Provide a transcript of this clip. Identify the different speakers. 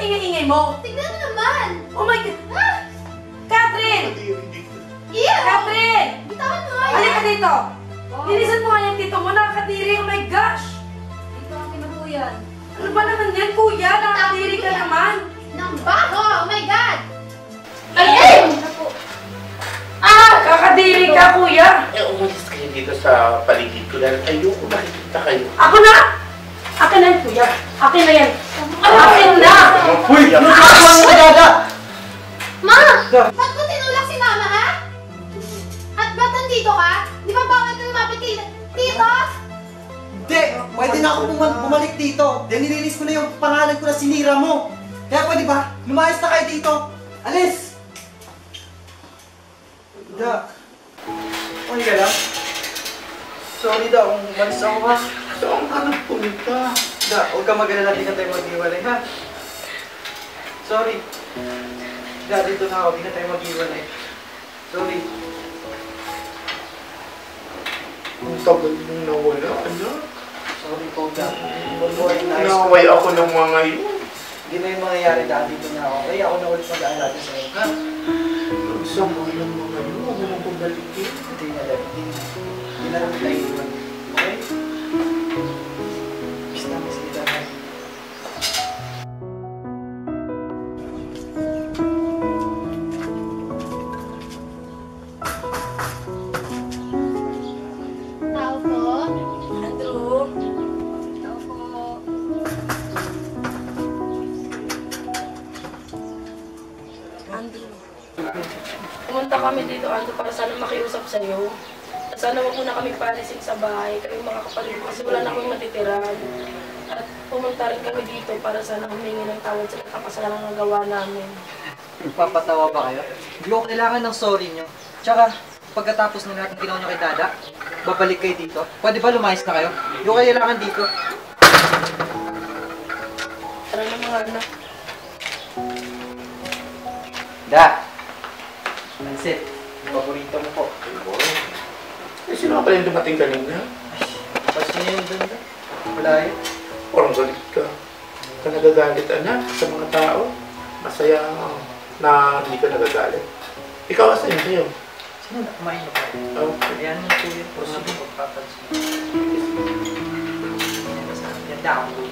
Speaker 1: ingay-ingay mo?
Speaker 2: Tignan mo naman!
Speaker 1: Oh my God! Ah! Catherine!
Speaker 2: Iya!
Speaker 1: Catherine!
Speaker 2: Bitawan mo nga yan!
Speaker 1: Halika dito!
Speaker 2: Oh.
Speaker 1: Linisan mo nga yung tito mo, nakakadiri. Oh my gosh!
Speaker 2: Dito ang kinukuyan.
Speaker 1: Ano ba naman yan, kuya? Nakakadiri ka naman.
Speaker 2: Nang baho! Oh my God!
Speaker 1: Ay! Kakadiri ka, kuya!
Speaker 3: Umalis kayo dito sa paligid ko dahil ayoko makikita kayo.
Speaker 1: Ako na! Akin na yan, kuya. Akin na yan. Akin na!
Speaker 3: Uy! Ano ka dada?
Speaker 2: Ma! Ba't mo tinulak si Mama, ha? At ba't nandito ka? Di ba bawal ka lumapit kay Tito?
Speaker 4: Hindi! Pwede na ako bumalik dito. Dahil nililis ko na yung pangalan ko na sinira mo. Kaya pwede ba? Lumayas na kayo dito. Alis! Da. Okay ka lang? Sorry da, kung umalis ako ha.
Speaker 3: Saan ka nagpunta?
Speaker 4: Da, huwag ka mag-alala, di na tayo mag-iwalay ha. Sorry. Da, dito na ako, di na tayo mag-iwalay. Sorry.
Speaker 3: Ang tagal mong nawala, anak.
Speaker 4: Sorry po, da. Nais ko.
Speaker 3: Naway ako ng mga yun.
Speaker 4: Hindi na yung mangyayari, da. Dito na ako. Kaya ako na ulit mag-aalala sa'yo, ha?
Speaker 3: Ang sama ng mga yun. Huwag mo nang pabalikin.
Speaker 4: Hindi na lang. Hindi na lang tayo iwan. Okay? Miss na miss kita na.
Speaker 2: Tao po.
Speaker 1: Andrew.
Speaker 2: Tao po.
Speaker 1: Andrew. Pumunta kami dito, Andrew, para sana makiusap sa'yo. At sana wag mo na kami palisin sa bahay, kayong mga kapatid ko, kasi wala na akong matitiran. At pumunta rin kami dito para sana humingi ng tawad sa kasalanan na gawa namin.
Speaker 5: Magpapatawa ba kayo? Hindi ko kailangan ng sorry nyo. Tsaka, pagkatapos ng lahat ng ginawa nyo kay Dada, babalik kayo dito. Pwede ba lumayas na kayo? Hindi ko kailangan dito.
Speaker 1: Tara na mga anak.
Speaker 5: Da! Nansit, paborito mo po.
Speaker 3: Eh, sino ka pala yung dumating kanina?
Speaker 5: Tapos nyo yung ganda. Wala yun.
Speaker 3: Parang galit ka. Ka nagagalit, anak, sa mga tao. Masaya na hindi ka nagagalit. Ikaw asan sa'yo?
Speaker 5: Sino na? Kumain na po.
Speaker 3: Okay.
Speaker 5: Ayan mo po yun. Kung ano pagpapansin. Ganda ako.